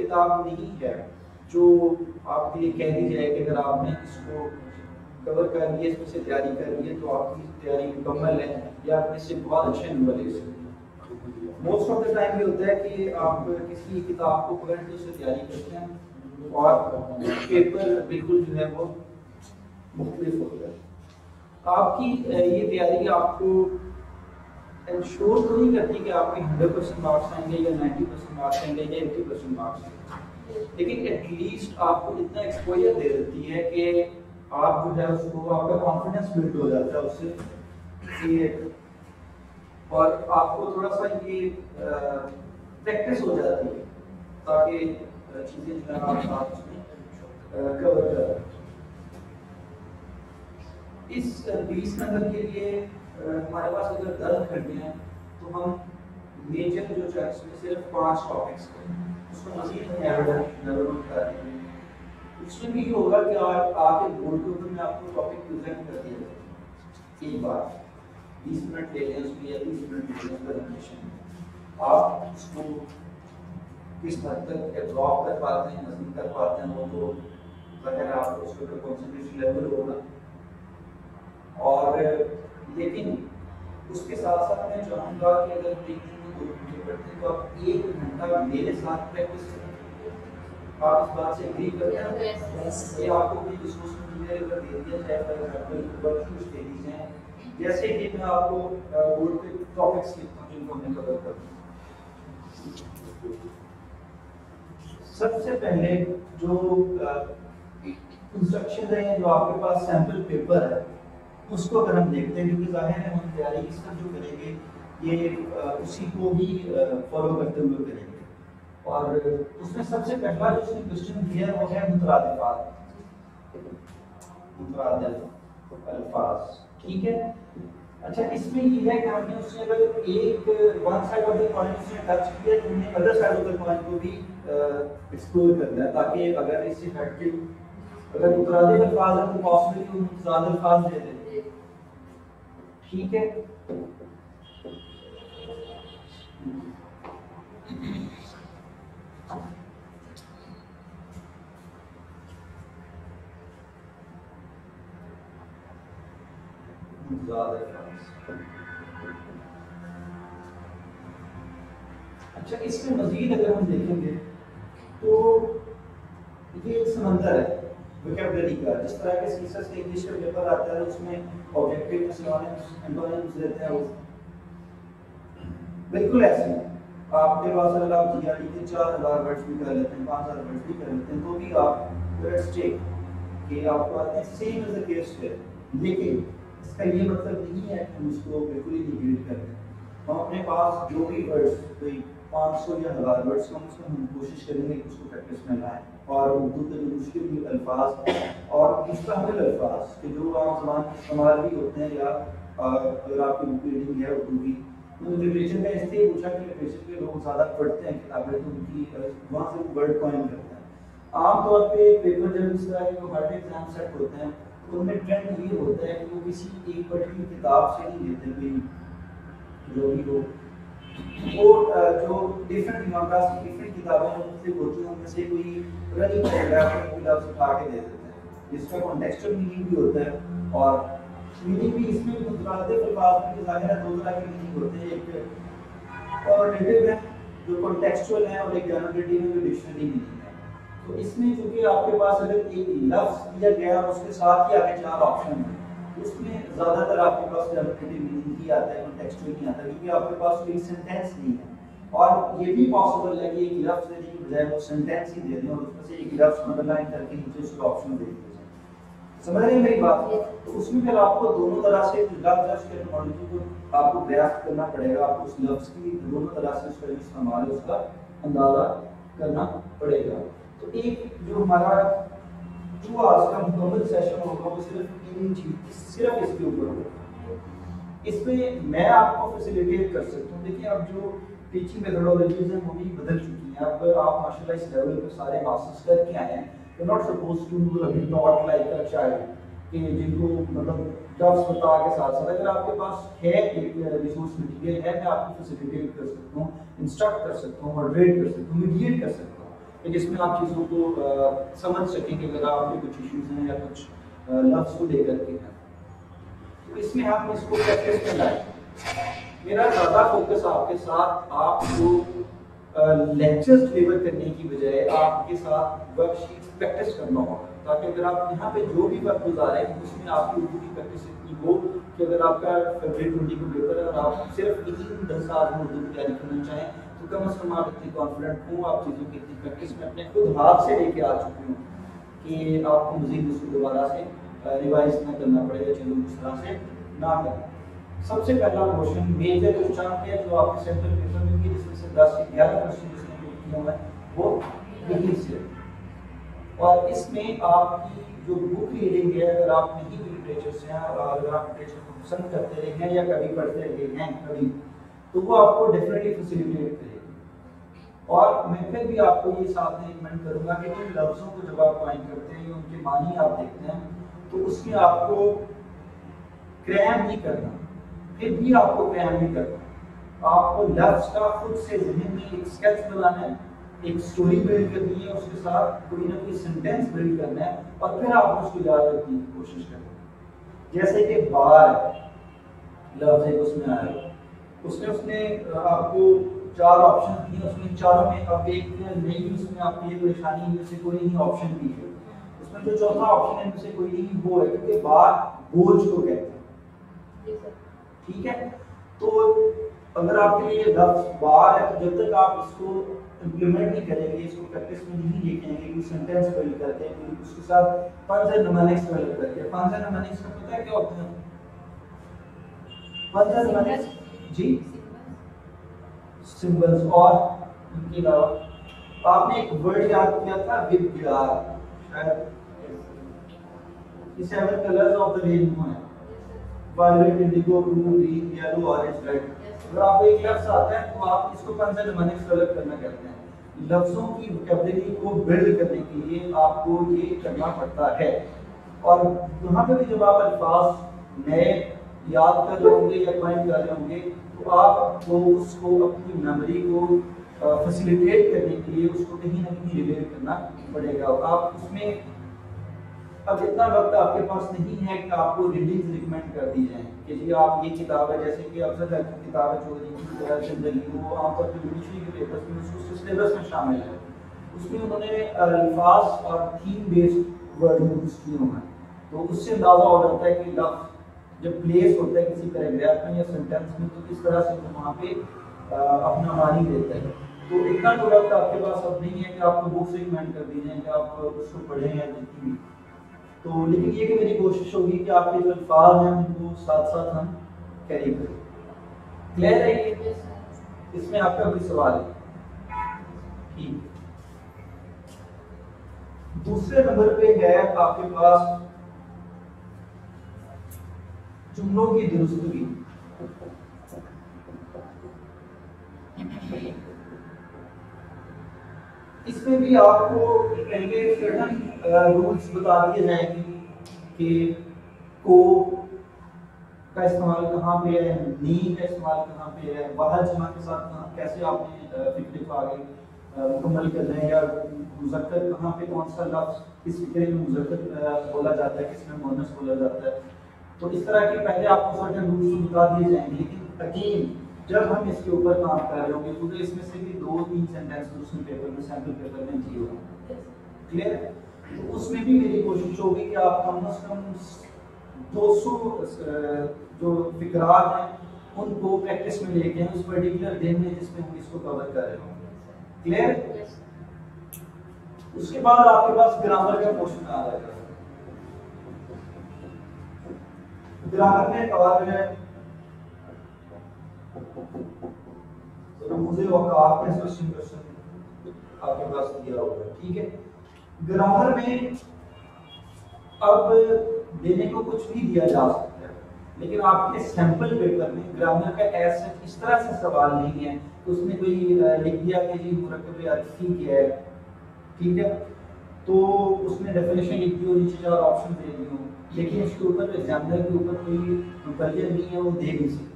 किताब नहीं है जो आपके लिए कह दी जाए कि अगर आपने इसको कवर कर लिया, इसमें से तैयारी कर ली है तो आपकी तैयारी मुकम्मल है या आप इससे बहुत अच्छे नंबर ले सकते हैं। मोस्ट ऑफ द टाइम ये होता है कि आप किसी किताब को पढ़ के उससे तैयारी करते हैं और पेपर बिल्कुल जो है वो मुख्तलिफ होता है। आपकी ये तैयारी आपको इंश्योर तो नहीं करती कि आपके 100% मार्क्स आएंगे या 90% मार्क्स आएंगे या 80% मार्क्स आएंगे, लेकिन एटलीस्ट आपको इतना एक्सपोजर दे देती है कि आप जो है उसको आपका कॉन्फिडेंस बिल्ड हो जाता है उससे, और आपको थोड़ा सा ये प्रैक्टिस हो जाती है ताकि चीज़ें जो है आप साथ उसमें कवर कर। इस 20 नंबर के लिए हमारे पास अगर 10 घंटे हैं तो हम मेजर जो चैप्टर्स में सिर्फ 5 टॉपिक्स उसको मज़ीद डेवलप कर देंगे। उसमें भी ये होगा कि आके बोर्ड के ऊपर में आपको टॉपिक प्रेजेंट कर दिया जाएगा एक बार 20 मिनट ले लें उसमें या 30 मिनट ले लें प्रेजेंटेशन, आप उसको किस हद तक एब्जॉर्ब कर पाते हैं, नज़म कर पाते हैं, वो तो ज़ाहिर है आपको उसके ऊपर कॉन्सेंट्रेशन लेवल होगा। और लेकिन उसके साथ साथ मैं चाहूँगा कि अगर 3 दिन में 2 घंटे पढ़ते हैं तो आप 1 घंटा मेरे साथ प्रैक्टिस करें। आप इस बात से एग्री करते हैं? ये आपको भी रिसोर्स मटेरियल अगर दे दिया जाए, फॉर एग्जांपल वर्किंग स्टडीज हैं, जैसे कि मैं आपको बोर्ड के टॉपिक्स लिखता हूँ जिनको हमने कवर करना। सबसे पहले जो इंस्ट्रक्शन है, जो आपके पास सैंपल पेपर है, उसको अगर हम देखते हैं, क्योंकि जाहिर है हम तैयारी इस तरह जो करेंगे ये उसी को ही फॉलो करते हुए करेंगे। और उसमें सबसे पहला जो उसने क्वेश्चन दिया है वो है मुतरादिफात, अल्फाज, ठीक है। अच्छा, इसमें ये है कि हमने उससे अगर एक one side of the coin उसने टच किया तो हमने other side of the coin को भी एक्सप्लोर करना है, ताकि अगर इससे हट के अगर मुतरादिफ अल्फाज है तो पॉसिबली मुतजाद अल्फाज दे दें, ठीक है। अच्छा, इसमें मजीद अगर हम देखेंगे तो ये एक समंदर है वोकैबुलरी का। जिस तरह के सीसा से इंग्लिश का पेपर आता है उसमें ऑब्जेक्टिव सिनोनिम्स रहते हैं, वो बिल्कुल ऐसे हैं। आपके पास अगर आप जीआरडी के 4000 वर्ड्स भी कर लेते हैं, 5000 वर्ड्स भी कर लेते हैं, तो भी आप लेट्स टेक कि आपको आते हैं सेम एज द केस है, लेकिन इसका ये मतलब नहीं है कि हम उसको बिल्कुल ही निगेट कर दें। हम अपने पास जो भी वर्ड्स कोई 500 या 1000 वर्ड्स का उसमें हम कोशिश करेंगे कि उसको प्रैक्टिस में लाएं, और उर्दू के जो मुश्किल भी अल्फाज और मुस्तहमिल अल्फाज के जो आम ज़बान के इस्तेमाल भी होते हैं, या अगर आपकी बुक रीडिंग है उर्दू की, तो लिटरेचर का इसलिए पूछा कि लिटरेचर के लोग ज़्यादा पढ़ते हैं किताबें, तो उनकी वहाँ से वर्ड कॉइन करते हैं। आमतौर पे पेपर जब इस तरह के हमारे एग्जाम सेट होते हैं तो उनमें ट्रेंड ये होता है कि वो किसी एक पर्टिकुलर किताब से नहीं लेते, कोई जो भी हो, वो जो डिफरेंट मार्कास की डिफरेंट किताबें मुख्तलिफ होती हैं, उनमें से कोई रनिंग पैराग्राफ कोई लफ्ज़ उठा के दे देते हैं, जिसका कॉन्टेक्सचुअल मीनिंग भी होता है और मीनिंग भी इसमें मुतरादिफ अल्फाज में ज़ाहिर है 2 तरह के मीनिंग होते हैं। एक ऑल्टरनेटिव है जो कॉन्टेक्सचुअल है, और एक जनरेटिव है जो डिक्शनरी मीनिंग है। तो इसमें चूंकि आपके पास अगर एक लफ्ज़ दिया गया और उसके साथ ही आगे 4 ऑप्शन हैं, उसमें ज़्यादातर आपके पास जनरेटिव मीनिंग ही आता है, कॉन्टेक्सचुअल नहीं आता, क्योंकि आपके पास कोई सेंटेंस नहीं है। और ये भी पॉसिबल है कि एक लफ्ज़ देने की बजाय वो सेंटेंस ही दे दें और उसमें से एक लफ्ज़ अंडरलाइन करके नीचे उसका ऑप्शन दे दें। समझ रहे हैं मेरी बात? तो उसमें फिर आपको दोनों तरह से लफ्ज़ की एटमोलॉजी को आपको ग्रास्प करना पड़ेगा, आपको उस लफ्ज़ की दोनों तरह से उसका इस्तेमाल है उसका अंदाज़ा करना पड़ेगा। तो एक जो हमारा जो आज का मुकम्मल सेशन होगा वो सिर्फ इसके ऊपर होगा। इसमें मैं आपको फैसिलिटेट कर सकता हूँ। देखिए, अब जो टीचिंग मेथोडोलॉजीज हैं वो भी बदल चुकी हैं। अब आप माशाल्लाह इस लेवल पे सारे मास्टर्स करके आए हैं, you are not supposed to be taught like a child कि जिनको मतलब लफ्ज़ बता के साथ साथ अगर आपके पास है एक रिसोर्स मटेरियल है, मैं आपको फैसिलिटेट कर सकता हूँ, इंस्ट्रक्ट कर सकता हूँ, मॉडरेट कर सकता हूँ, मीडिएट कर सकता हूँ। कि जिसमें आप चीज़ों को समझ सकें कि अगर आपके कुछ इश्यूज हैं या कुछ लफ्ज़ को लेकर के हैं, तो इसमें आप इसको प्रैक्टिस में लाएं। मेरा ज़्यादा फोकस आपके साथ आपको लेक्चर्स डिलीवर करने की बजाय आपके साथ वर्कशीट्स प्रैक्टिस करना होगा, ताकि अगर आप यहाँ पे जो भी वर्क गुजारें उसमें आपकी उर्दू की प्रैक्टिस इतनी हो कि अगर आपका फेवरेट उर्दू का पेपर है और आप सिर्फ 3-10 साल में उर्दू की तैयारी करना चाहें, तो कम से कम आप इतनी कॉन्फिडेंट हों, आप चीज़ों की इतनी प्रैक्टिस में अपने खुद हाथ से लेके आ चुके हों कि आपको मज़ीद उसको दोबारा से रिवाइज ना करना पड़ेगा, चीज़ों को इस तरह से ना करना। सबसे पहला क्वेश्चन मेजर जो चंक है जो आपके सेंट्रल पेपर में भी, जिसमें से 10 से 11 क्वेश्चन जिसने किया हुआ है वो यही से, और इसमें आपकी जो बुक रीडिंग है, अगर आप नहीं भी लिटरेचर से हैं और अगर आप लिटरेचर को पसंद करते रहे हैं या कभी पढ़ते रहे हैं कभी, तो वो आपको डेफिनेटली फैसिलिटेट करेगी। और मैं फिर भी आपको ये साथ में रिकमेंड करूंगा कि उन लफ्ज़ों को जब आप फाइंड करते हैं, उनके मानी आप देखते हैं, तो उसमें आपको क्रैम नहीं करना, फिर भी आपको क्रैम नहीं करना, आपको लफ्ज़ का खुद से ज़हन में एक स्केच बनाना है, एक स्टोरी बिल्ड करनी है, उसके साथ कोई ना कोई सेंटेंस बिल्ड करना है और फिर आप उसको याद रखने की कोशिश करें। जैसे कि बार लफ्ज़ एक उसमें आया, उसने आपको 4 ऑप्शन दिए, उसमें चारों में अब एक नहीं, उसमें आपकी ये परेशानी में से कोई नहीं ऑप्शन दी है, उसमें जो चौथा ऑप्शन है इनमें से कोई नहीं वो है, क्योंकि बार बोझ को कहते हैं। ठीक है, तो अगर आपके लिए लफ्ज़ बार है तो जब तक आप इसको इम्प्लीमेंट नहीं करेंगे, इसको प्रैक्टिस में नहीं देखेंगे कि सेंटेंस बिल्ड करते हैं, उसके साथ फंस एंड निमोनिक्स डेवलप करते हैं। फंस एंड निमोनिक्स का पता है क्या होता है? फंस एंड निमोनिक्स जी सिंबल्स, और इनके अलावा आपने एक वर्ड याद किया था विद्यार, शायद ये 7 कलर्स ऑफ द रेनबो है, violet, indigo, blue, green, yellow, orange, red. अगर आपको एक लफ्ज़ आता है तो आप इसको फंस एंड निमोनिक्स डेवलप करना कहते हैं। लफ्ज़ों की वोकैबुलरी को बिल्ड करने के लिए आपको ये करना पड़ता है, और यहाँ पे भी जब आप अल्फाज नए याद कर रहे होंगे या फाइंड कर रहे होंगे, तो आपको उसको अपनी मेमोरी को फैसिलिटेट करने के लिए उसको कहीं ना कहीं रिलेट करना पड़ेगा। आप उसमें अब इतना वक्त आपके पास नहीं है कि आपको रीडिंग्स रिकमेंड कर दी जाए कि जी आप ये किताब है, जैसे कि अफजल हक की किताब है चौधरी की जिंदगी, वो आमतौर पर जुडिशरी के पेपर्स में उसको सिलेबस में शामिल है, उसमें उन्होंने अल्फाज और थीम बेस्ड वर्ड यूज किए हुए हैं, तो उससे अंदाजा हो जाता है कि लफ्ज़ जब प्लेस होता है किसी पैराग्राफ में या सेंटेंस में तो किस तरह से वो वहाँ पे अपना मानी देता है। तो इतना तो वक्त आपके पास अब नहीं है कि आपको बुक्स रिकमेंड कर दी जाए कि आप उसको पढ़ें या जितनी भी, तो लेकिन ये कि मेरी कोशिश होगी कि आपके जो अल्फाज हैं उनको साथ साथ हम कैरी करें। क्लियर है ये? इसमें आपका कोई सवाल है? ठीक। दूसरे नंबर पे है आपके पास जुमलों की दुरुस्तगी। इसमें भी आपको पहले सर्टेन रूल्स बता दिए जाएंगे कि को का इस्तेमाल कहाँ पे है, नी का इस्तेमाल कहाँ पे है, वाहद जमा के साथ कैसे आपने फिक्र को आगे मुकम्मल करना है, या मुज़क्कर कहाँ पे कौन सा लफ्ज़ किस फिक्रे में मुज़क्कर बोला जाता है, किस में मुअन्नस बोला जाता है। तो इस तरह के पहले आपको सर्टेन रूल्स बता दिए जाएंगे, लेकिन अगेन जब हम इसके ऊपर काम कर रहे होंगे तो इसमें से भी 2-3 सेंटेंस दूसरे पेपर में सैंपल पेपर में दिए होंगे। क्लियर है? तो उसमें भी मेरी कोशिश होगी कि आप कम से कम 200 जो फिक्रात हैं उनको प्रैक्टिस में लेके उस पर्टिकुलर दिन में जिसमें हम इसको कवर कर रहे होंगे। क्लियर? उसके बाद आपके पास ग्रामर का क्वेश्चन आ जाएगा। ग्रामर में और मुझे वकाफ में क्वेश्चन आपके पास दिया होगा। ठीक है, ग्रामर में अब देने को कुछ भी दिया जा सकता है, लेकिन आपके सैंपल पेपर में ग्रामर का ऐसा इस तरह से सवाल नहीं है कि उसमें कोई लिख दिया कि जी मुरक्कब अर्फी क्या है। ठीक है, तो उसमें डेफिनेशन लिख दी हो, नीचे 4 ऑप्शन दे दी हो, लेकिन इसके ऊपर एग्जामिनर के ऊपर कोई मुतल्लिक़ नहीं है, वो दे नहीं सकता।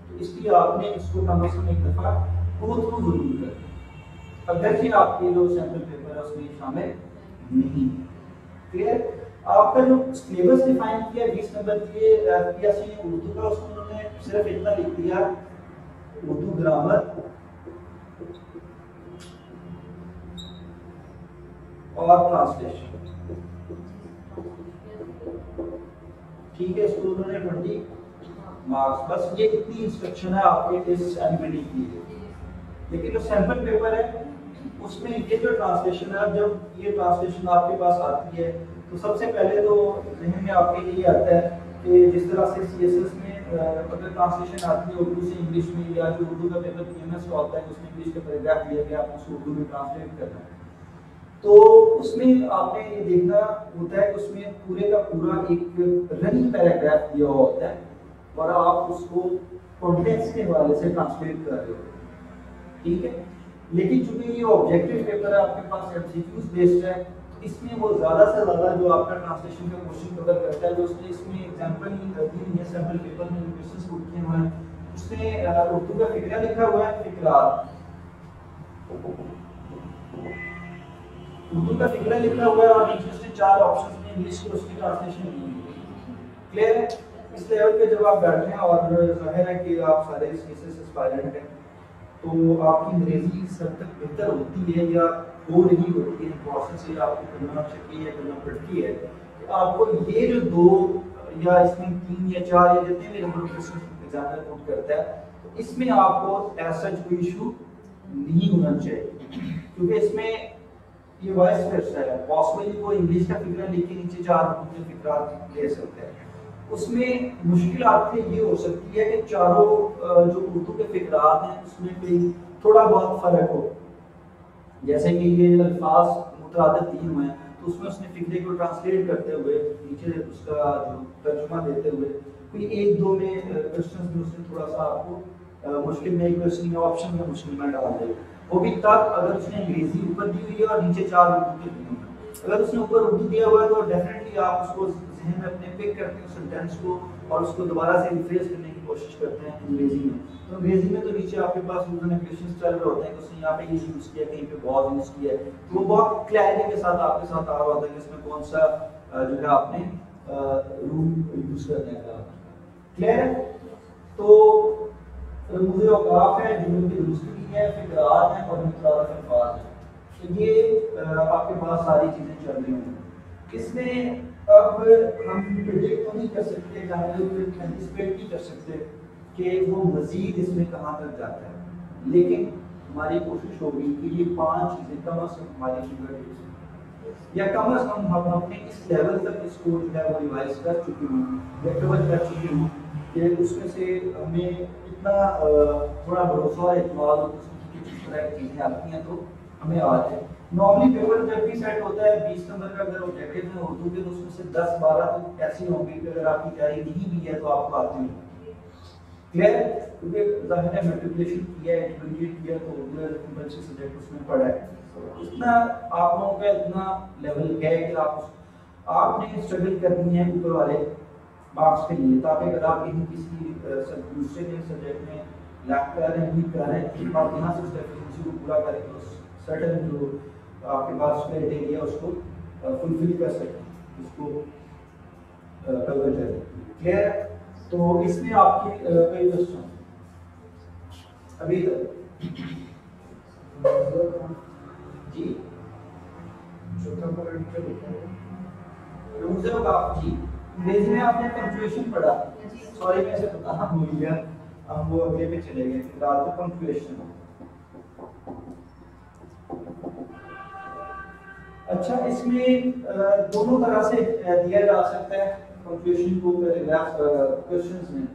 तो इसलिए आपने इसको कम से कम एक दफ़ा गो थ्रू जरूर करें। अगर कि आपके जो सैंपल पेपर है उसमें शामिल नहीं है। क्लियर? आपका जो सिलेबस डिफाइन किया 20 नंबर के एफपीएससी ने उर्दू का, उसमें उन्होंने सिर्फ इतना लिख दिया उर्दू ग्रामर और ट्रांसलेशन। ठीक है, इसको उन्होंने 20 मार्क्स, बस ये इतनी इंस्ट्रक्शन है आपके इस एमपीडी की। लेकिन जो सैंपल पेपर है उसमें ये जो ट्रांसलेशन है, जब ये ट्रांसलेशन आपके पास आती है तो सबसे पहले तो ज़हन में आपके लिए आता है कि जिस तरह से सीएसएस में अगर ट्रांसलेशन आती है उर्दू से इंग्लिश में, या जो उर्दू का पेपर पीएमएस का होता है उसमें इंग्लिश का पैराग्राफ दिया गया, आपको उसको उर्दू में ट्रांसलेट करना है, तो उसमें आपने ये देखना होता है कि उसमें पूरे का पूरा एक रनिंग पैराग्राफ दिया हुआ होता है और आप उसको कॉन्टेक्स्ट के हवाले से ट्रांसलेट कर रहे हो। ठीक है, लेकिन चूंकि ये ऑब्जेक्टिव पेपर है, आपके पास एमसीक्यूज बेस्ड है, तो इसमें वो ज़्यादा से ज़्यादा जो आपका ट्रांसलेशन का क्वेश्चन कवर करता है, जो उसने इसमें एग्जांपल दी हुई है सैंपल पेपर में जो क्वेश्चंस पुट किए हुए हैं, उसमें उर्दू का फिक्रा लिखा हुआ है, फिक्रात, उर्दू का फिक्रा लिखा हुआ है और नीचे उसने 4 ऑप्शंस में इंग्लिश की उसकी ट्रांसलेशन दी हुई है। क्लियर है? इस लेवल पे जब आप बैठे हैं और जाहिर है कि आप सारे सीएसएस एस्पायरेंट हैं, तो आपकी अंग्रेजी सब तक बेहतर होती है या हो रही होती है, प्रोसेस ये आपको करना चाहिए या करना पड़ती है कि आपको ये जो 2 या इसमें 3 या 4 या जितने भी number of question examiner put करता है, तो इसमें आपको ऐसा कोई इशू नहीं होना चाहिए, क्योंकि इसमें ये वाइस वर्सा है, पॉसिबली वो इंग्लिश का फिक्रा लेके नीचे 4 उर्दू के फिक्रा ले सकते हैं। उसमें मुश्किल आपके ये हो सकती है कि चारों जो उर्दू के फिक्रात हैं उसमें कोई थोड़ा बहुत फर्क हो, जैसे कि ये अल्फाज मुतआद्दिद दिए हुए हैं, तो उसमें उसने फिक्रे को ट्रांसलेट करते हुए नीचे उसका जो तर्जुमा देते हुए कोई 1-2 में क्वेश्चंस में उसने थोड़ा सा आपको मुश्किल में क्वेश्चन या ऑप्शन में मुश्किल में डाल दे, वो भी तब अगर उसने अंग्रेजी ऊपर दी हुई है और नीचे 4 उर्दू के दिए हुए हैं। अगर उसने ऊपर उर्दू दिया हुआ है तो डेफिनेटली आप उसको जहन में अपने पिक करते हैं सेंटेंस को और उसको दोबारा से रिफ्रेश करने की कोशिश करते हैं अंग्रेजी में। तो अंग्रेजी में तो नीचे आपके पास उन्होंने क्वेश्चंस चल रहे होते हैं कि उसने यहाँ पे ये यूज़ किया, कहीं पे बहुत यूज़ किया है, तो वो बहुत क्लैरिटी के साथ आपके साथ आ रहा होता है कि इसमें कौन सा जो है आपने रूल यूज़ करने का। क्लियर है? तो मुझे औकाफ है, जुमलों की दुरुस्ती है, फिक्रात है और मुतरादिफ अल्फाज है, तो ये आपके पास सारी चीज़ें चल रही होंगी। इसमें अब हम प्रेडिक्ट तो नहीं कर सकते, एंटिसिपेट नहीं कर सकते कि वो मजीद इसमें कहाँ तक जाता है, लेकिन हमारी कोशिश होगी कि ये 5 चीज़ें कम अज़ कम हमारी फिंगर या कम अज़ कम हम अपने इस लेवल तक इसको जो है वो रिवाइज कर चुकी हूँ या कवर कर चुकी हूँ कि उसमें से हमें इतना थोड़ा भरोसा और एतमाद हो कि किस तरह की चीज़ें आती हैं तो हमें आ जाए। नॉर्मली पेपर जब भी सेट होता है 20 नंबर का अगर ऑब्जेक्टिव है उर्दू के, तो उसमें से 10-12 तो ऐसी होंगी कि अगर आपकी तैयारी नहीं भी है तो आपको आती है। क्लियर? क्योंकि ज़ाहिर है मैट्रिकुलेशन किया है, इंटरमीडिएट किया, तो उर्दू एज कंपल्सरी सब्जेक्ट उसमें पढ़ा है, इतना आप लोगों का इतना लेवल है कि आपने स्ट्रगल करनी है ऊपर वाले मार्क्स के लिए, ताकि अगर आप कहीं किसी दूसरे सब्जेक्ट में लैक कर रहे हैं, नहीं कर रहे हैं, आप यहाँ से उस डेफिशिएंसी को पूरा करें तो सर्टेन जो आपके पास क्राइटेरिया उसको फुलफिल कर सकें, उसको कवर करें। क्लियर? तो इसमें आपकी कई क्वेश्चन अभी तक जी जी अंग्रेजी में आपने पंक्चुएशन पढ़ा, सॉरी मैं इसे बताना भूल गया, हम वो अगले पे चले गए, फिलहाल तो पंक्चुएशन। अच्छा, इसमें दोनों तरह से दिया जा सकता है पंक्चुएशन को पैराग्राफ क्वेश्चंस में।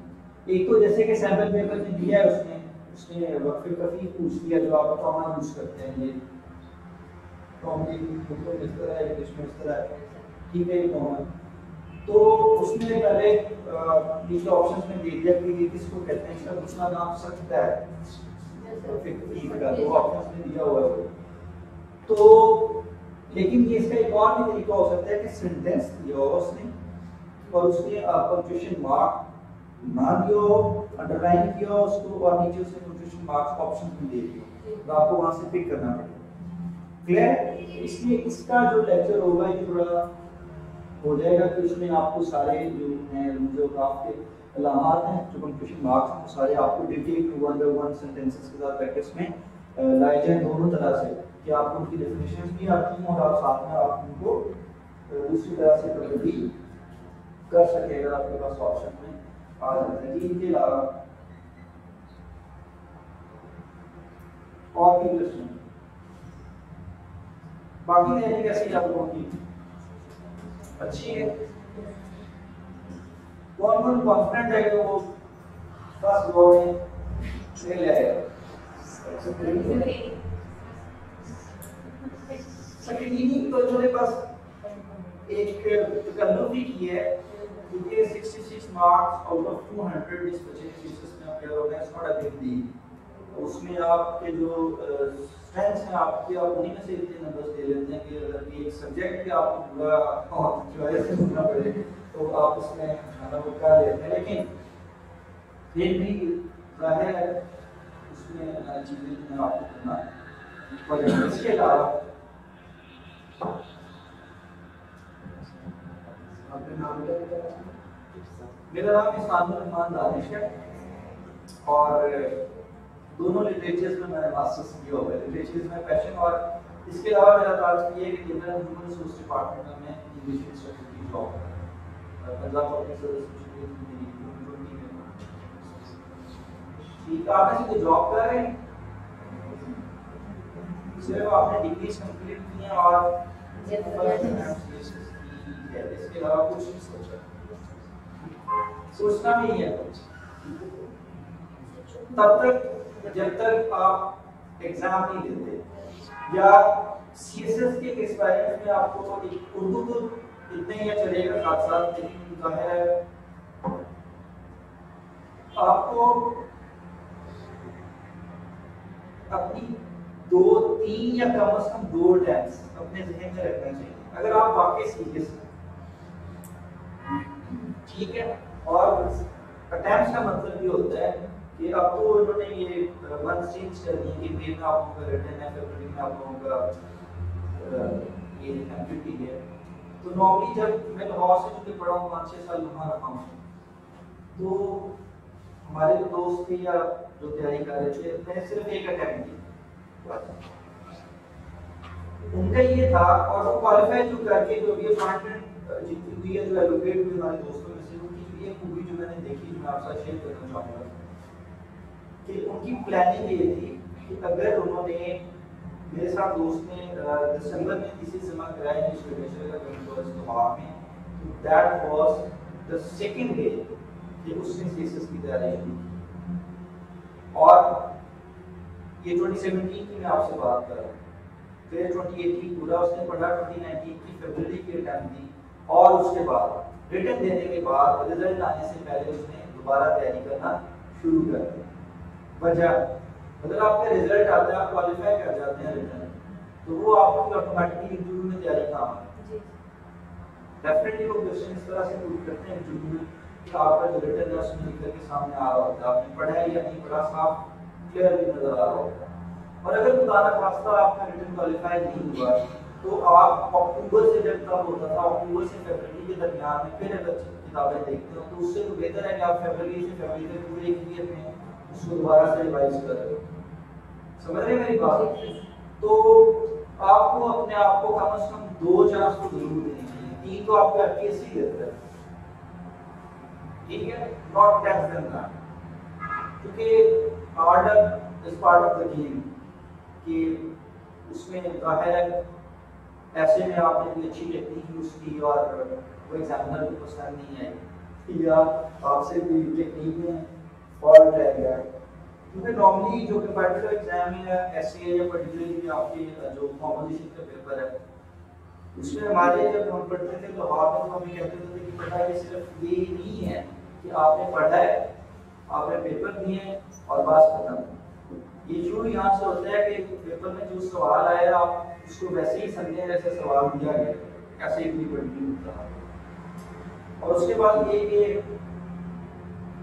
एक तो जैसे कि सैंपल पेपर में दिया है उसने वक्फे काफी पूछ लिया, जो आप कॉमन यूज करते हैं, ये कॉमन तो इस तरह है, इंग्लिश में इस तरह है, ठीक है, ये कॉमन। तो उसने पहले नीचे ऑप्शंस में दे दिया कि ये किसको कहते हैं, इसका दूसरा नाम सकता है, तो ऑप्शंस में दिया हुआ है। तो लेकिन ये इसका एक और भी तरीका हो सकता है कि सेंटेंस दिया हो उसने और उसने पंक्चुएशन मार्क ना दिया हो, अंडरलाइन किया हो उसको, और नीचे उसने पंक्चुएशन मार्क्स ऑप्शन भी दे दिए, तो आपको वहां से पिक करना पड़ेगा। क्लियर? इसलिए इसका जो लेक्चर होगा ये थोड़ा हो जाएगा कि उसमें आपको सारे जो हैं जो आपके अलामात हैं जो कंफ्यूजन मार्क्स हैं सारे आपको डिटेल में वन बाय वन सेंटेंसेस के साथ प्रैक्टिस में लाए जाए दोनों तरह से कि आपको उनकी डेफिनेशंस भी आती हैं और आप साथ में आप उनको दूसरी तरह से भी कर सकेगा आपके पास ऑप्शन में आ जाता है। इनके अलावा और भी क्वेश्चन बाकी तैयारी कैसी है आप लोगों की? अच्छी है? कौन कौन कॉन्फिडेंट है कि वो फर्स्ट गो में ले लेगा? स्क्रीनिंग तो इन्होंने बस एक तकल्लुफ ही की है क्योंकि 66 मार्क्स आउट ऑफ 200 इस बच्चे के में अपेयर हो गए, it's not a big deal. उसमें आपके जो स्ट्रेंथ्स हैं आपके आप उन्हीं में से इतने नंबर्स दे लेते हैं कि अगर ये एक सब्जेक्ट भी आपको पूरा चॉइस से सुनना पड़े तो आप उसमें खाना वो कर लेते हैं, लेकिन फिर भी जाहिर है उसमें चीज़ें आपको करना पड़ेगा। इसके अलावा मेरा नाम इस्माइल रहमान दानिश है और दोनों लिटरेचर्स में मैंने मास्टर्स किया हुआ है, लिटरेचर्स में पैशन। और इसके अलावा मेरा टारगेट ये है कि जनरल ह्यूमन रिसोर्स डिपार्टमेंट में इंग्लिश इंस्ट्रक्टर की जॉब है पंजाब पब्लिक सर्विस ठीक है। आपने सीधे जॉब कर रहे हैं, सिर्फ आपने डिग्रीज कंप्लीट की हैं और इसके अलावा कुछ नहीं सोचा, सोचना नहीं है तब तक जब तक आप एग्जाम नहीं देते या सीएसएस के एक्सपेरिमेंट में आपको उर्दू तो इतने ही चलेगा साथ साथ, लेकिन जाहिर है आपको अपनी 2, 3 या कम से कम 2 अटेम्प्ट्स अपने जहन में रखना चाहिए अगर आप वाकई सीरियस हैं, ठीक है। और अटेम्प्ट्स का मतलब ये होता है कि अब तो उन्होंने ये वन चेंज कर दी कि मई में आप लोगों का रिटर्न है, फरवरी में आप लोगों का ये एमपीटी है। तो नॉर्मली जब मैं लाहौर से चूंकि पढ़ा हूँ 5-6 साल वहाँ रहा हूँ, तो हमारे जो दोस्त थे या जो तैयारी कर रहे थे मैं सिर्फ एक अटेम्प्ट की उनका ये था और वो क्वालिफाई जो करके जो भी अपॉइंटमेंट जीती हुई है जो एलोकेट हुई हमारे दोस्तों में से उनकी जो एक मूवी जो मैंने देखी जो मैं आपसे शेयर करना चाहूँगा कि उनकी प्लानिंग ये थी कि अगर उन्होंने मेरे साथ दोस्त ने दिसंबर में थीसिस जमा कराया इंग्लिश लिटरेचर का कॉलेज दमाग में, तो that was the second day कि उसने थीसिस की तैयारी की और ये 2017 की मैं आपसे बात कर रहा हूँ। फिर 2018 पूरा उसने पढ़ा, 2019 की फरवरी की रिटर्न दी और उसके बाद रिटर्न देने के बाद रिजल्ट आने से पहले उसने दोबारा तैयारी करना शुरू कर दी। वजह अगर आपका रिजल्ट आता है आप क्वालिफाई कर जाते हैं रिटर्न, तो वो आपको ऑटोमेटिकली इंटरव्यू में तैयारी काम है। डेफिनेटली वो क्वेश्चन इस तरह से पूछ करते हैं इंटरव्यू में कि आपका जो रिटर्न है उसमें लिख करके सामने आ रहा होता है, आपने पढ़ा है या नहीं पढ़ा साफ क्लियर भी नजर आ रहा होता है। और अगर खुदा ना खास्ता आपका रिटर्न क्वालिफाई नहीं हुआ तो आप अक्टूबर से जब तक होता था अक्टूबर से फरवरी के दरमियान में फिर अगर किताबें देखते हो तो उससे तो बेहतर है कि आप फरवरी से फरवरी तक पूरे एक ईयर में उसको दोबारा से रिवाइज करें। समझ रहे मेरी बात? तो आपको अपने आप को कम से कम 2 चांस तो जरूर देनी चाहिए, 3 तो आपका एफपीएससी देता है, ठीक है, नॉट लेस देन दैट, क्योंकि hard is part of the game कि उसमें जाहिर है ऐसे में आपने कोई अच्छी टेक्निक यूज की और वो एग्जामिनर को पसंद नहीं आई या आपसे कोई टेक्निक में फॉल्ट रह गया, क्योंकि नॉर्मली जो कंपैटिटिव एग्जाम है एसए या पर्टिकुलरली आपके जो कॉम्पोजिशन का पेपर है उसमें हमारे जब हम पढ़ते थे तो आप तो हमें कहते थे कि पता है सिर्फ ये ही नहीं है कि आपने पढ़ा है, आपने पेपर दिए और बस खत्म। ये जो यहाँ से होता है कि पेपर में जो सवाल आया आप उसको वैसे ही समझें जैसे सवाल दिया गया, ऐसे ही पढ़नी होता है। और उसके बाद ये कि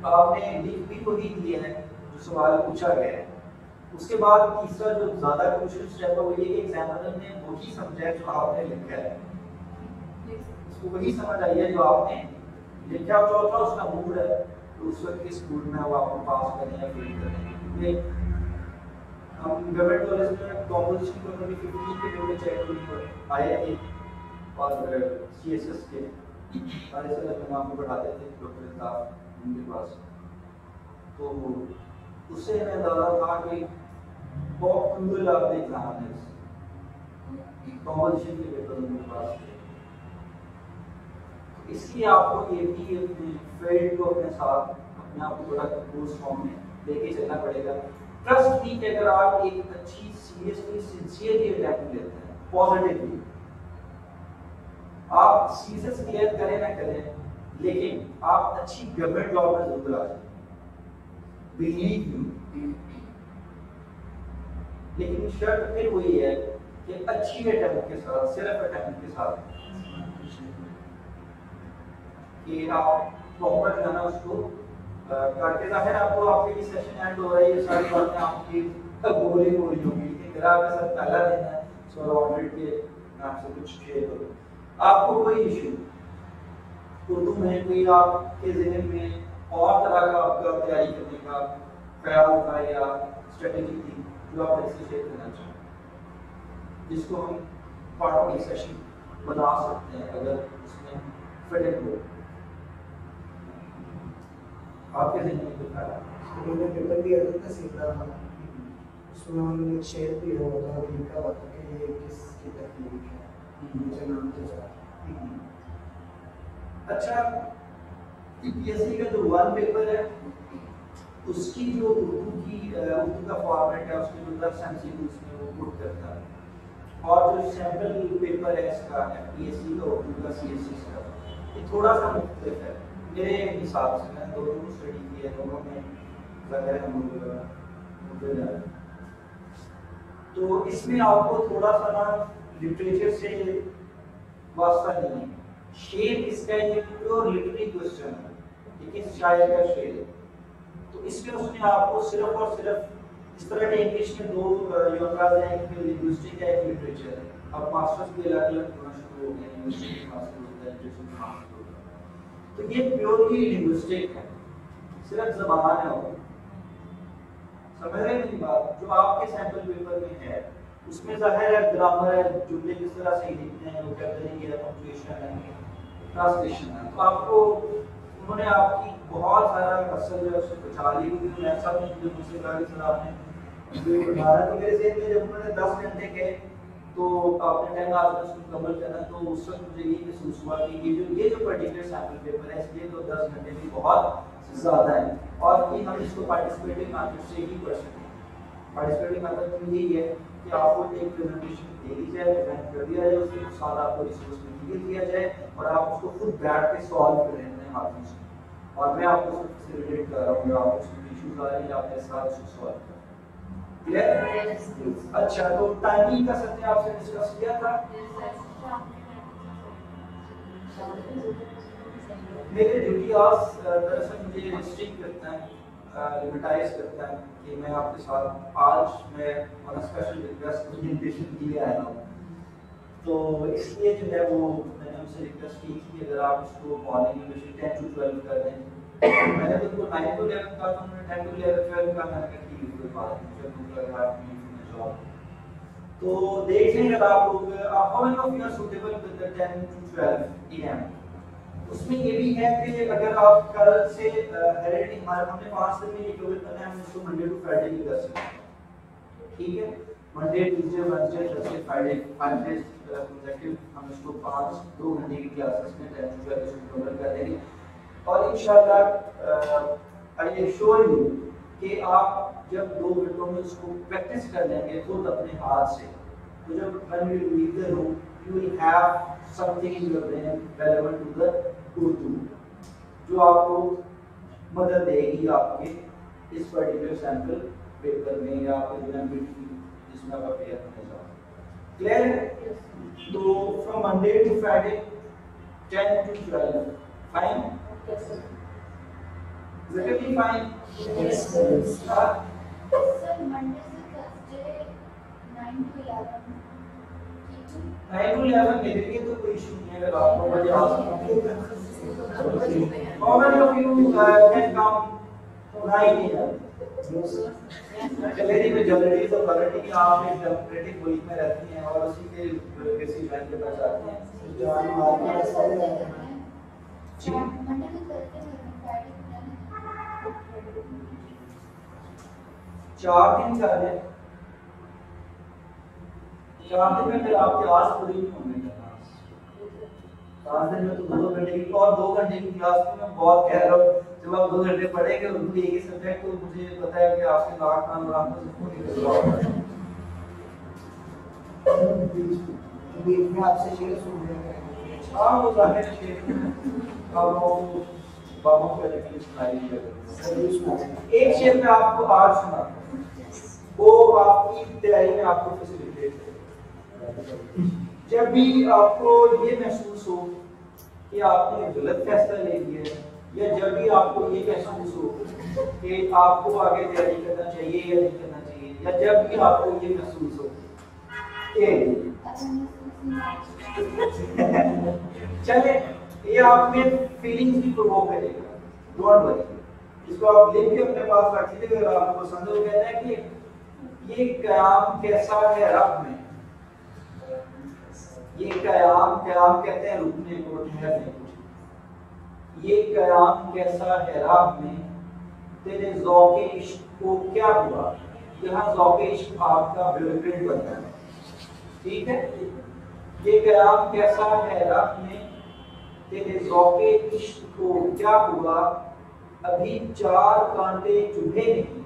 आपने लिख भी वही दिए हैं जो सवाल पूछा गया है, उसके बाद तीसरा जो ज्यादा क्रूशियल स्टेप है वो ये कि एग्जामिनर ने वही समझा जो आपने लिखा है, उसको वही समझ आई है जो आपने लिखा। और चौथा उसका मूड है, तो उस वक्त किस मूड में वो आपको पास करने या फेल करने। हम गवर्नमेंट कॉलेज में कॉम्पोजिशन को कभी 15 के पेपर चेक आए थे और सीएसएस के सारे सर हम आपको पढ़ाते थे डॉक्टर साहब उनके पास, तो उससे हमें अंदाजा था कि बहुत cruel of the examiners composition के पेपर उनके पास थे। इसलिए आपको ये भी अपने फील्ड को अपने साथ अपने आप को थोड़ा कंपोज फॉर्म में लेके चलना पड़ेगा। ट्रस्ट भी कि अगर आप एक अच्छी सीरियसली सिंसियरली अटेम्प्ट लेते हैं पॉजिटिवली, आप सीएसएस क्लियर करें ना करें, लेकिन आप अच्छी गवर्नमेंट जॉब में जरूर आ जाए, बिलीव यू। लेकिन शर्त फिर वही है कि अच्छी अटेम्प्ट के साथ, सिर्फ अटेम्प्ट के साथ कि आप प्रॉपर जाना उसको करके। जाहिर आपको आपके ये सेशन एंड हो रहा है, ये सारी बातें आपकी बोरिंग हो रही होगी, लेकिन मेरा आपके साथ पहला दिन है, सो ऑडिट के मैं आपसे कुछ शेयर करूँ। आपको कोई इशू उर्दू में कोई आपके ज़हन में और तरह का आपका तैयारी करने का ख्याल था या स्ट्रेटेजी थी जो आप इससे शेयर करना चाहें, जिसको हम पार्ट ऑफ द सेशन बना सकते हैं अगर उसमें फिट हो आपके ज़हन में कुछ आया? मैंने पेपर दिया था सीख रहा था, उसमें हमने शेयर भी हुआ था और लिखा हुआ था कि ये किसकी तकनीक है, मुझे नाम तो था। अच्छा, यूपीएससी का जो वन पेपर है उसकी जो उर्दू का फॉर्मेट है, उसके जो 10 एमसीक्यूज में वो पुट करता है, और जो सैंपल पेपर है इसका एफपीएससी का उर्दू का सीएससी का, ये थोड़ा सा मुख्तलिफ है मेरे हिसाब से। मैंने दोनों को स्टडी किया, दोनों में ज़्यादा हम लोग तो इसमें आपको थोड़ा सा ना लिटरेचर से वास्ता नहीं है। शेर इसका ये प्योर लिटरेरी क्वेश्चन है, लेकिन शायर का शेर है, तो इसमें उसने आपको सिर्फ और सिर्फ इस तरह के इंग्लिश में दो यूनिवर्स हैं, एक लिंग्विस्टिक है, एक लिटरेचर है। अब मास्टर्स भी अलग अलग होना शुरू हो गए, लिंग्विस्टिक मास्टर होता है, लिटरेचर मास्टर होता है, तो ये प्योरली लिंग्विस्टिक है, सिर्फ ज़बान है। वो समझ रहे मेरी बात? जो आपके सैंपल पेपर में है उसमें ज़ाहिर है ग्रामर है, जुमले किस तरह से लिखते हैं, वोकैबुलरी है, पंक्चुएशन है, ट्रांसलेशन है, तो आपको उन्होंने आपकी बहुत सारा फसल जो है उससे बचा ली हुई। मैं ऐसा नहीं जो मुझसे कहा कि सर आपने जो बता रहा, तो मेरे ज़हन में जब उन्होंने 10 घंटे के तो आपने 10 आवर्स उसको मुकम्मल करना, तो उस वक्त मुझे ये महसूस हुआ कि ये जो पर्टिकुलर सैंपल पेपर है इसलिए तो 10 घंटे भी बहुत ज़्यादा है, और ये हम इसको पार्टिसिपेटिव मेथड से ही पढ़ सकते हैं। पार्टिसिपेटिव मेथड में यही है कि आपको एक प्रेजेंटेशन दे दी जाए, प्रेजेंट कर दिया जाए, उसके साथ आपको रिसोर्स मटेरियल दिया जाए और आप उसको खुद बैठ के सॉल्व कर रहे हैं हाथों से, और मैं आपको उसको फैसिलिटेट कर रहा हूँ, आपको उसमें इश्यूज आ रहे हैं आप मेरे साथ उसको सॉल्व कर रहे हैं। क्लियर? अच्छा, तो टाइमिंग का सर ने आपसे डिस्कस किया था। मेरे ड्यूटी आवर्स दरअसल मुझे रिस्ट्रिक्ट करता है, लिमिटाइज करता है कि मैं आपके साथ आज मैं ऑन स्पेशल रिक्वेस्ट प्रेजेंटेशन के लिए आया हूँ, तो इसलिए जो है वो मैंने उनसे रिक्वेस्ट की कि अगर आप इसको मॉर्निंग में 10 to 12 कर दें। मैंने तो उनको 9 to 11 कहा था, उन्होंने 10 to 11 12 का, मैंने कहा ठीक है कोई बात नहीं, जब मुझे लग रहा है जॉब तो देख लेंगे आप लोग। How many of you are suitable with the 10 to 12 AM? उसमें ये भी है कि अगर आप कल से हेरिडिटी हमने 5 दिन में ये कवर करना है, हम इसको मंडे टू फ्राइडे भी कर सकते हैं, ठीक है? Monday Tuesday Wednesday Thursday Friday 5 days consecutive हम इसको 2 घंटे की क्लासेस में 10 to 12 इसको कवर कर देंगे, और इंशाल्लाह आई एश्योर यू कि आप जब 2 घंटों में इसको प्रैक्टिस कर लेंगे खुद अपने हाथ से, तो जब when you leave the room you will have something in your brain relevant to the Urdu, जो आपको मदद देगी आपके इस पर्टिकुलर सैंपल पेपर में या आपके एमपीटी जिसमें आप अपेयर करने जा रहे हैं। क्लियर है? तो from Monday to Friday 10 to 12 fine? Yes sir. Is it really fine? Yes sir. Sir, Monday से 9 to 11 ले लेंगे तो कोई इशू नहीं है। अगर आप 9 बजे आ सकते हैं, how many of you can come 9 AM? चलिए जी, मेजॉरिटी तो क्वालिटी की आप एक डेमोक्रेटिक मुल्क में रहती हैं और उसी के किसी बैंक के पास आती हैं। जान मार के रास्ता है जी 4 दिन का है, 4 दिन में फिर आपकी क्लास पूरी नहीं होने का। 5 दिन में तो 2 घंटे की और 2 घंटे की क्लास में मैं बहुत कह रहा हूँ, जब आप 2 घंटे पढ़ेंगे उर्दू एक ही सब्जेक्ट, तो मुझे पता है कि आपके नाक कान और आंखों से खून निकल रहा होगा। बीच में आपसे शेर सुन रहे हैं। हाँ, वो जाहिर है शेर बाबा को लेकर सुनाई दिया। एक शेर मैं आपको आज सुनाता हूँ, वो आपकी तैयारी में आपको फैसिलिटेट करेगा। जब भी आपको ये महसूस हो कि आपने गलत फैसला ले लिया है, या जब भी आपको ये महसूस हो कि आपको आगे तैयारी करना चाहिए या नहीं करना चाहिए, या जब भी आपको ये महसूस हो कि चले ये आप में फीलिंग्स भी प्रोवोक करेगा, डोंट वरी, इसको आप लिख के अपने पास रख लीजिए। अगर आपको पसंद हो, कहना है कि ये कयाम कैसा है रब में, ये कयाम कहते हैं रुकने को, ठहरने को। ये कयाम कैसा है रब में, तेरे ज़ौक़े इश्क को क्या हुआ। यहाँ ज़ौक़े इश्क आपका ब्लूप्रिंट बनता है, ठीक है। ये कयाम कैसा है रब में, तेरे ज़ौक़े इश्क को क्या हुआ। अभी 4 कांटे चुभे नहीं,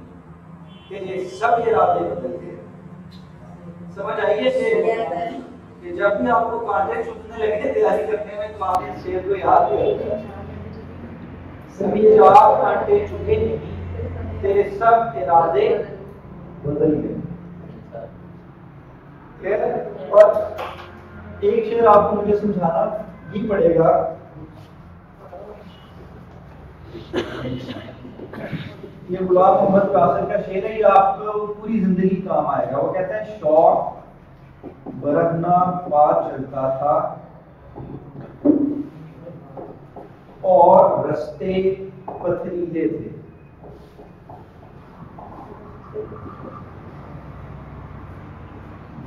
तेरे सब इरादे बदल गए। समझ आइए शेर कि जब भी आपको कांटे चुभने लगे तैयारी करने में, तो आप इस शेर को याद करें। अभी 4 कांटे चुभे नहीं, तेरे सब इरादे बदल गए। और एक शेर आपको मुझे समझाना ही पड़ेगा। ये गुलाम मोहम्मद कासिर का शेर है, ये आपको पूरी जिंदगी काम आएगा। वो कहता है, शौक बरहना पा चलता था और रास्ते पथरीले थे।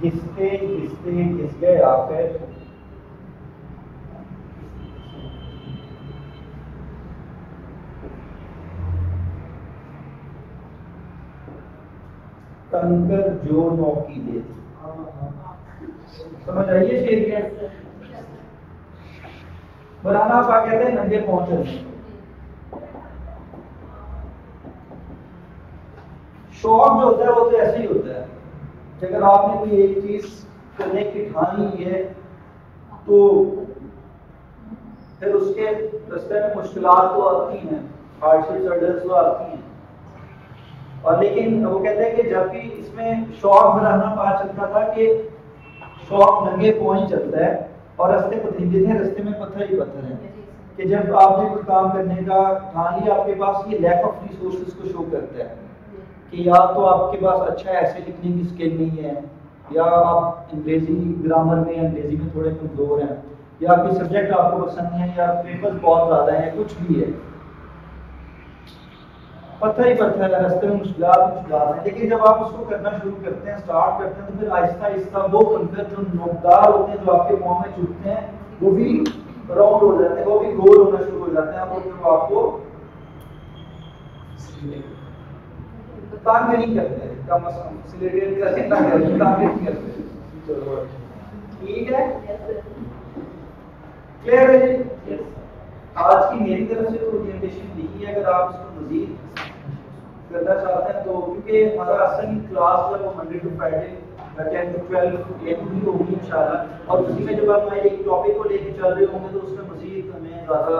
घिसते घिसते घिस गए आखिर, कंकर जो नौकीले थे। समझ आइए शेर क्या। बनाना पा कहते हैं नंगे पहुंचे। शौक जो होता है वो तो ऐसे ही होता है कि अगर आपने कोई एक चीज करने की ठान ली है, तो फिर उसके रास्ते में मुश्किलात तो आती हैं, हार्डशिप्स तो आती हैं। और लेकिन वो कहते हैं कि जब भी इसमें शौक बनाना पा चलता था कि शौक नंगे पांव चलता है और रास्ते पथरीले थे, रास्ते में पत्थर ही पत्थर है। कि जब आपने कुछ काम करने का ठान लिया, आपके पास ये लैक ऑफ रिसोर्सेज को शो करता है कि या तो आपके पास अच्छा ऐसे लिखने की स्किल नहीं है, या आप अंग्रेजी ग्रामर में अंग्रेजी में थोड़े कमजोर हैं, या कोई सब्जेक्ट आपको पसंद नहीं है, या पेपर्स बहुत ज्यादा है, कुछ भी है। पत्थर ही पत्थर है, रास्ते में मुश्किलात है। लेकिन जब आप उसको करना शुरू करते हैं, स्टार्ट करते हैं, तो फिर आहिस्ता आहिस्ता वो कंकर जो नोकदार होते हैं, जो आपके पाँव में चुभते हैं, वो भी राउंड हो जाते हैं, वो भी गोल होना शुरू हो जाते हैं। आपको तंग नहीं करते, कम से कम फैसिलिटेट करके तंग नहीं करते। ठीक है, क्लियर है जी। आज की मेरी तरफ से ओरिएंटेशन लिखी है, अगर आप इसको मजीद करना चाहते हैं तो, क्योंकि हमारा असल क्लास जो है वो Monday to Friday 10 to 12 AM ही होगी इंशाल्लाह। और उसी में जब हम एक टॉपिक को लेके चल रहे होंगे तो उसमें मजीद हमें ज़्यादा